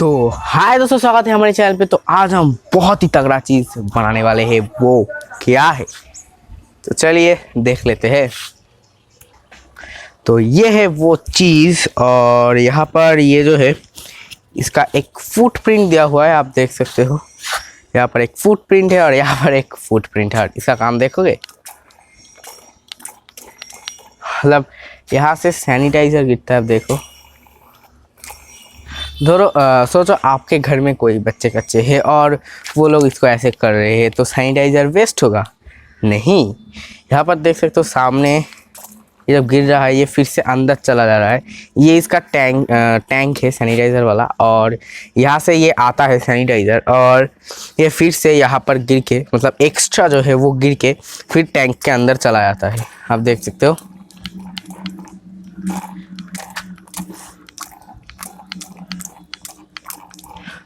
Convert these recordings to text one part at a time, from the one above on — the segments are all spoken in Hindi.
तो हाय दोस्तों, स्वागत है हमारे चैनल पे। तो आज हम बहुत ही तगड़ा चीज़ बनाने वाले हैं। वो क्या है तो चलिए देख लेते हैं। तो ये है वो चीज़, और यहाँ पर ये जो है इसका एक फुटप्रिंट दिया हुआ है, आप देख सकते हो। यहाँ पर एक फुटप्रिंट है और यहाँ पर एक फुटप्रिंट है। इसका काम देखोगे, मतलब यहाँ से सैनिटाइजर गिरता है, आप देखो। सोचो आपके घर में कोई बच्चे कच्चे हैं और वो लोग इसको ऐसे कर रहे हैं, तो सैनिटाइज़र वेस्ट होगा? नहीं। यहाँ पर देख सकते हो सामने, ये जब गिर रहा है ये फिर से अंदर चला जा रहा है। ये इसका टैंक है सैनिटाइज़र वाला, और यहाँ से ये आता है सैनिटाइज़र, और ये फिर से यहाँ पर गिर के, मतलब एक्स्ट्रा जो है वो गिर के फिर टैंक के अंदर चला जाता है। आप देख सकते हो।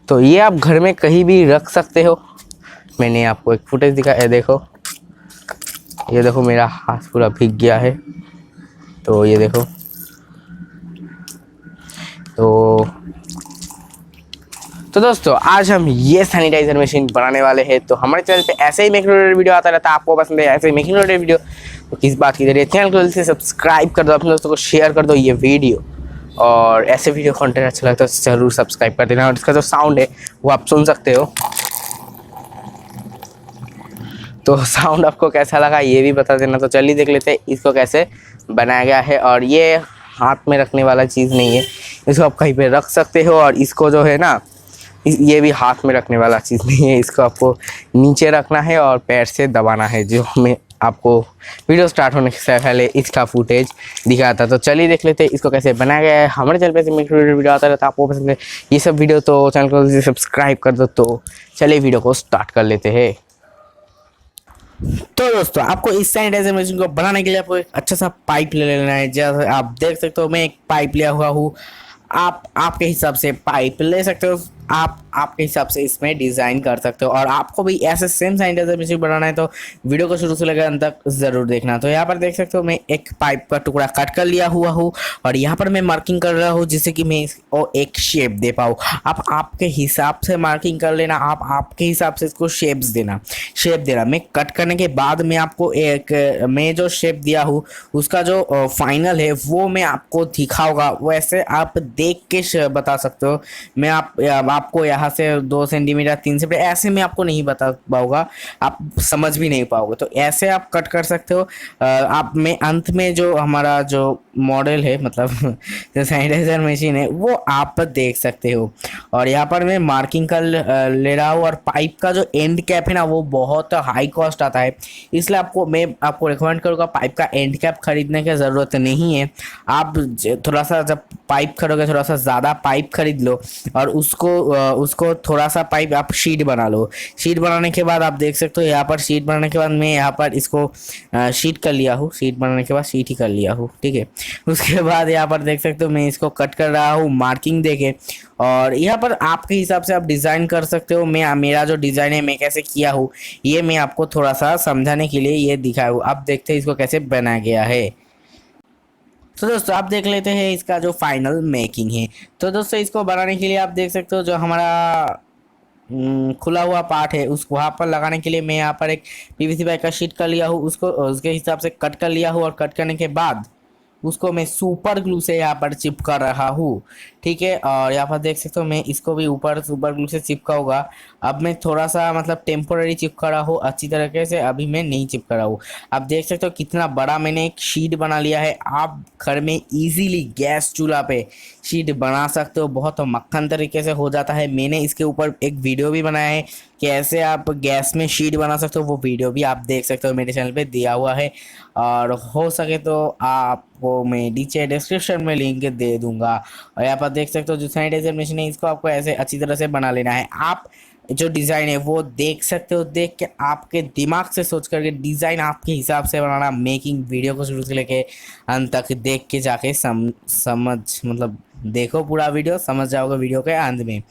तो ये आप घर में कहीं भी रख सकते हो। मैंने आपको एक फुटेज दिखाया है, देखो। ये देखो मेरा हाथ पूरा भीग गया है, तो ये देखो। तो दोस्तों आज हम ये सैनिटाइजर मशीन बनाने वाले हैं। तो हमारे चैनल पे ऐसे ही मेकिंग रिलेटेड वीडियो आता रहता है। आपको पसंद है ऐसे ही मेकिंग रिलेटेड वीडियो, तो किस बात की जरिए चैनल को जल्दी से सब्सक्राइब कर दो, अपने दोस्तों को शेयर कर दो ये वीडियो, और ऐसे वीडियो कंटेंट अच्छा लगता है तो ज़रूर सब्सक्राइब कर देना। और इसका जो साउंड है वो आप सुन सकते हो। तो साउंड आपको कैसा लगा ये भी बता देना। तो चलिए देख लेते हैं इसको कैसे बनाया गया है। और ये हाथ में रखने वाला चीज़ नहीं है, इसको आप कहीं पे रख सकते हो। और इसको जो है ना, ये भी हाथ में रखने वाला चीज़ नहीं है, इसको आपको नीचे रखना है और पैर से दबाना है, जो मैं आपको वीडियो स्टार्ट होने से पहले इसका फुटेज दिखाया था। तो चलिए देख लेते हैं इसको कैसे बनाया गया है। हमारे चैनल पे से वीडियो आता रहता है, आपको पसंद है ये सब वीडियो तो चैनल को सब्सक्राइब कर दो। तो चलिए वीडियो को स्टार्ट कर लेते हैं। तो दोस्तों आपको इस सैनिटाइजर मशीन को बनाने के लिए आपको एक अच्छा सा पाइप ले लेना है। जैसे आप देख सकते हो मैं एक पाइप लिया हुआ हूँ। आप आपके हिसाब से पाइप ले सकते हो, आप आपके हिसाब से इसमें डिज़ाइन कर सकते हो। और आपको भी ऐसे सेम सैनिटाइजर मशीन बनाना है तो वीडियो को शुरू से लेकर अंत तक ज़रूर देखना। तो यहाँ पर देख सकते हो मैं एक पाइप का टुकड़ा कट कर लिया हुआ हूँ, और यहाँ पर मैं मार्किंग कर रहा हूँ जिससे कि मैं इसको एक शेप दे पाऊँ। आप आपके हिसाब से मार्किंग कर लेना, आप आपके हिसाब से इसको शेप देना। मैं कट करने के बाद मैं आपको मैं जो शेप दिया हूँ उसका जो फाइनल है वो मैं आपको दिखाऊंगा। वैसे आप देख के बता सकते हो। मैं आपको यहाँ से 2 सेंटीमीटर 3 सेंटीमीटर ऐसे में आपको नहीं बता पाऊंगा, आप समझ भी नहीं पाओगे। तो ऐसे आप कट कर सकते हो। आप में अंत में जो हमारा जो मॉडल है, मतलब जो सैनिटाइजर मशीन है, वो आप देख सकते हो। और यहाँ पर मैं मार्किंग कर ले रहा हूँ। और पाइप का जो एंड कैप है ना, वो बहुत हाई कॉस्ट आता है, इसलिए मैं आपको रिकमेंड करूँगा पाइप का एंड कैप खरीदने की ज़रूरत नहीं है। आप थोड़ा सा जब पाइप खरीदोगे थोड़ा सा ज़्यादा पाइप खरीद लो, और उसको थोड़ा सा पाइप आप शीट बना लो। शीट बनाने के बाद आप देख सकते हो, यहाँ पर शीट बनाने के बाद मैं यहाँ पर इसको शीट कर लिया हूँ। शीट बनाने के बाद शीट ही कर लिया हूँ, ठीक है। उसके बाद यहाँ पर देख सकते हो मैं इसको कट कर रहा हूँ मार्किंग देके। और यहाँ पर आपके हिसाब से आप डिज़ाइन कर सकते हो। मेरा जो डिज़ाइन है मैं कैसे किया हूँ ये मैं आपको थोड़ा सा समझाने के लिए ये दिखाया हूँ। आप देखते हैं इसको कैसे बनाया गया है। तो दोस्तों आप देख लेते हैं इसका जो फाइनल मेकिंग है। तो दोस्तों इसको बनाने के लिए आप देख सकते हो जो हमारा खुला हुआ पार्ट है उस वहाँ पर लगाने के लिए मैं यहाँ पर एक पीवीसी पाइप का शीट कर लिया हूँ। उसको उसके हिसाब से कट कर लिया हूँ, और कट करने के बाद उसको मैं सुपर ग्लू से यहाँ पर चिपका रहा हूँ, ठीक है। और यहाँ पर देख सकते हो मैं इसको भी ऊपर सुपर ग्लू से चिपकाऊंगा। अब मैं थोड़ा सा मतलब टेम्पोररी चिपका रहा हूँ, अच्छी तरीके से अभी मैं नहीं चिपका रहा हूँ। आप देख सकते हो कितना बड़ा मैंने एक शीट बना लिया है। आप घर में इजीली गैस चूल्हा पे शीट बना सकते हो, बहुत मक्खन तरीके से हो जाता है। मैंने इसके ऊपर एक वीडियो भी बनाया है कैसे आप गैस में शीट बना सकते हो, वो वीडियो भी आप देख सकते हो, मेरे चैनल पे दिया हुआ है। और हो सके तो आपको मैं नीचे डिस्क्रिप्शन में लिंक दे दूंगा। और यहाँ पर देख सकते हो जो सैनिटाइजर मशीन है इसको आपको ऐसे अच्छी तरह से बना लेना है। आप जो डिज़ाइन है वो देख सकते हो, देख के आपके दिमाग से सोच करके डिज़ाइन आपके हिसाब से बनाना। मेकिंग वीडियो को शुरू से लेके अंत तक देख के जाके समझ मतलब देखो पूरा वीडियो, समझ जाओगे वीडियो के अंत में।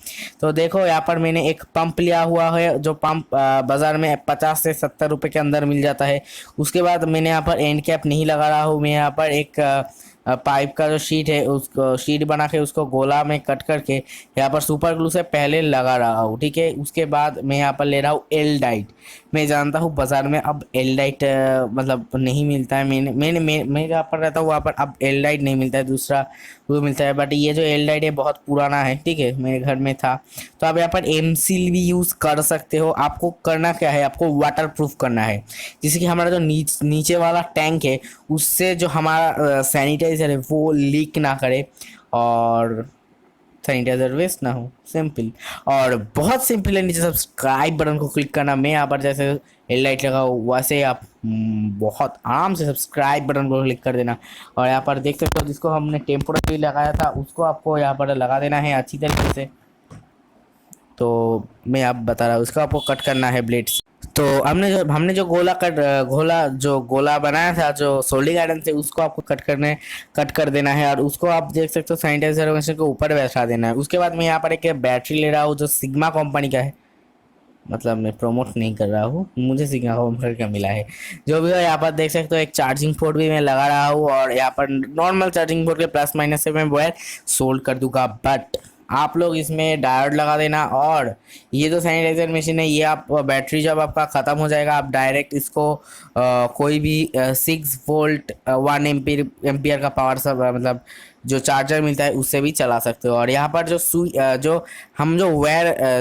तो देखो यहाँ पर मैंने एक पंप लिया हुआ है, जो पंप बाज़ार में 50 से 70 रुपए के अंदर मिल जाता है। उसके बाद मैंने यहाँ पर एंड कैप नहीं लगा रहा हूँ, मैं यहाँ पर एक पाइप का जो शीट है उसको शीट बना के उसको गोला में कट करके यहाँ पर सुपर ग्लू से पहले लगा रहा हूँ, ठीक है। उसके बाद मैं यहाँ पर ले रहा हूँ एल डाइट। मैं जानता हूँ बाज़ार में अब एल डाइट मतलब नहीं मिलता है, मैं जहाँ पर रहता हूँ वहाँ पर अब एल डाइट नहीं मिलता है, दूसरा वो मिलता है। बट ये जो एल डाइट है बहुत पुराना है, ठीक है, मेरे घर में था। तो आप यहाँ पर एम सील भी यूज़ कर सकते हो। आपको करना क्या है, आपको वाटर प्रूफ करना है, जैसे कि हमारा जो नीचे वाला टैंक है उससे जो हमारा सैनिटाइज़र है वो लीक ना करे और सैनिटाइजर वेस्ट ना हो, सिंपल। और बहुत सिंपल है, नीचे सब्सक्राइब बटन को क्लिक करना। मैं यहाँ पर जैसे एल लाइट लगाओ वैसे आप बहुत आराम से सब्सक्राइब बटन को क्लिक कर देना। और यहाँ पर देख सकते हो जिसको हमने टेम्पोररी लगाया था उसको आपको यहाँ पर लगा देना है अच्छी तरीके से। तो मैं आप बता रहा हूँ उसको आपको कट करना है ब्लेड से। तो हमने जो गोला बनाया था जो सोल्डिंग आयरन से, उसको आपको कट कर देना है और उसको आप देख सकते हो सैनिटाइजर मशीन के ऊपर बैठा देना है। उसके बाद मैं यहाँ पर एक बैटरी ले रहा हूँ जो सिग्मा कंपनी का है, मतलब मैं प्रमोट नहीं कर रहा हूँ, मुझे सिग्मा कंपनी का मिला है। जो भी हो यहाँ पर देख सकते हो एक चार्जिंग पोर्ट भी मैं लगा रहा हूँ और यहाँ पर नॉर्मल चार्जिंग पोर्ट के प्लस माइनस से मैं वायर सोल्ड कर दूंगा। बट आप लोग इसमें डायोड लगा देना। और ये जो सैनिटाइजर मशीन है ये आप बैटरी जब आपका ख़त्म हो जाएगा आप डायरेक्ट इसको कोई भी 6 वोल्ट 1 एम्पियर का पावर सब मतलब जो चार्जर मिलता है उससे भी चला सकते हो। और यहाँ पर जो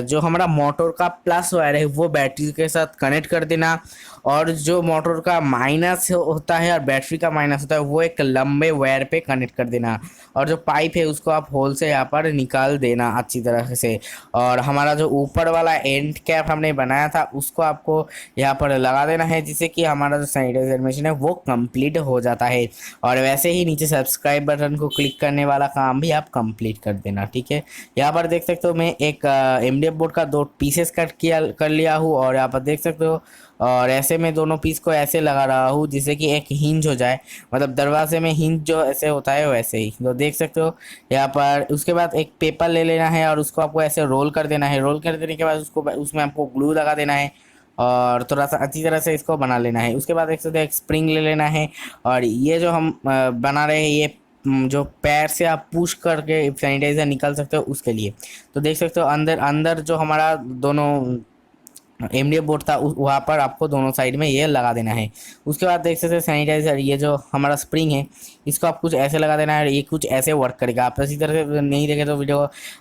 जो हमारा मोटर का प्लस वायर है वो बैटरी के साथ कनेक्ट कर देना। और जो मोटर का माइनस होता है और बैटरी का माइनस होता है वो एक लंबे वायर पे कनेक्ट कर देना। और जो पाइप है उसको आप होल से यहाँ पर निकाल देना अच्छी तरह से। और हमारा जो ऊपर वाला एंड कैप हमने बनाया था उसको आपको यहाँ पर लगा देना है, जिससे कि हमारा जो सैनिटाइजर मशीन है वो कंप्लीट हो जाता है। और वैसे ही नीचे सब्सक्राइब बटन को क्लिक करने वाला काम भी आप कंप्लीट कर देना, ठीक है। यहाँ पर देख सकते हो मैं एक एमडीएफ बोर्ड का 2 पीसेस कर लिया हूँ और यहाँ पर देख सकते हो। और ऐसे में दोनों पीस को ऐसे लगा रहा हूँ जिससे कि एक हिंज हो जाए, मतलब दरवाजे में हिंज जो ऐसे होता है वैसे ही, तो देख सकते हो यहाँ पर। उसके बाद एक पेपर ले लेना है और उसको आपको ऐसे रोल कर देना है। रोल कर देने के बाद उसको उसमें आपको ग्लू लगा देना है और थोड़ा सा अच्छी तरह से इसको बना लेना है। उसके बाद देख सकते हो एक स्प्रिंग ले लेना है और ये जो हम बना रहे हैं ये जो पैर से आप पुश करके सैनिटाइजर निकाल सकते हो उसके लिए। तो देख सकते हो अंदर अंदर जो हमारा दोनों एमडीएफ बोर्ड था वहाँ पर आपको दोनों साइड में ये लगा देना है। उसके बाद देख सकते हैं सैनिटाइजर ये जो हमारा स्प्रिंग है इसको आप कुछ ऐसे लगा देना है, ये कुछ ऐसे वर्क करेगा। आप इसी तरह से नहीं देखे तो वीडियो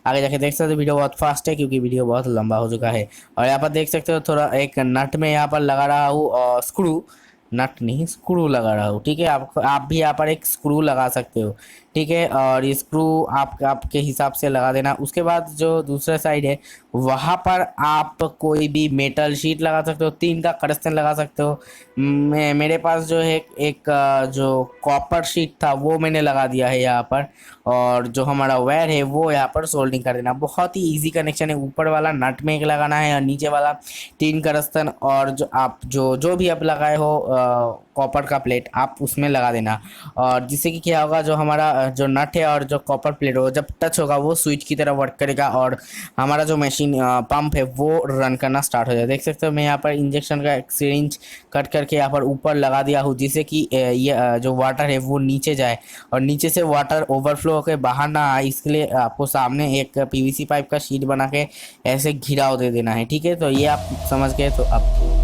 आगे जाके देख सकते हो। वीडियो बहुत फास्ट है क्योंकि वीडियो बहुत लंबा हो चुका है। और यहाँ पर देख सकते हो थोड़ा एक नट में यहाँ पर लगा रहा हूँ और नट नहीं स्क्रू लगा रहा हूँ, ठीक है। आप भी यहाँ पर एक स्क्रू लगा सकते हो, ठीक है। और ये स्क्रू आपके हिसाब से लगा देना। उसके बाद जो दूसरा साइड है वहाँ पर आप कोई भी मेटल शीट लगा सकते हो, 3 का कनेक्शन लगा सकते हो। मेरे पास जो है एक जो कॉपर शीट था वो मैंने लगा दिया है यहाँ पर। और जो हमारा वायर है वो यहाँ पर सोल्डिंग कर देना। बहुत ही इजी कनेक्शन है। ऊपर वाला नट में एक लगाना है और नीचे वाला 3 कनेक्शन और जो भी आप लगाए हो कॉपर का प्लेट आप उसमें लगा देना। और जिससे कि क्या होगा जो हमारा जो नट है और जो कॉपर प्लेट हो जब टच होगा वो स्विच की तरह वर्क करेगा और हमारा जो मशीन पंप है वो रन करना स्टार्ट हो जाए। देख सकते हो मैं यहाँ पर इंजेक्शन का एक सिरिंज कट करके यहाँ पर ऊपर लगा दिया हूँ, जिससे कि ये जो वाटर है वो नीचे जाए और नीचे से वाटर ओवरफ्लो होकर बाहर ना आए। इसके लिए आपको सामने एक पीवीसी पाइप का शीट बना के ऐसे घिराव दे देना है, ठीक है। तो ये आप समझ गए। तो अब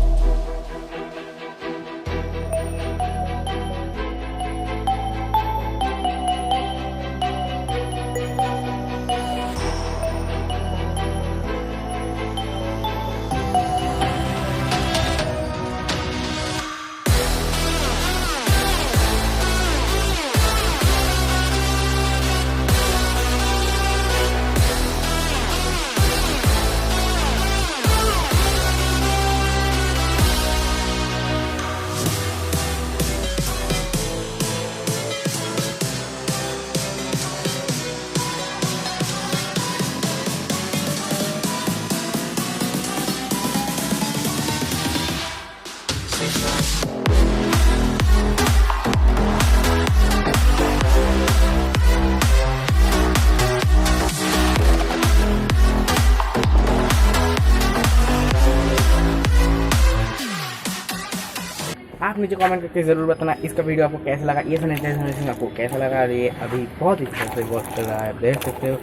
नीचे कमेंट करके ज़रूर बताना इसका वीडियो आपको कैसा लगा, ये सैनिटाइजर आपको कैसा लगा। ये अभी बहुत ही से वर्क कर रहा है, देख सकते हो।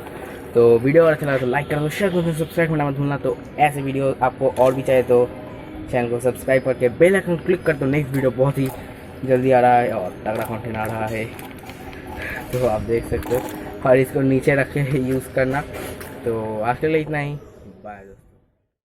तो वीडियो अगर अच्छा लगा तो लाइक कर दो, शेयर कर दो, सब्सक्राइब करना मत भूलना। तो ऐसे वीडियो आपको और भी चाहिए तो चैनल को सब्सक्राइब करके बेल आइकन क्लिक कर दो। नेक्स्ट वीडियो बहुत ही जल्दी आ रहा है और तगड़ा कंटेंट आ रहा है, तो आप देख सकते हो। और इसको नीचे रख के यूज़ करना। तो आज के लिए इतना ही, बाय दोस्तों।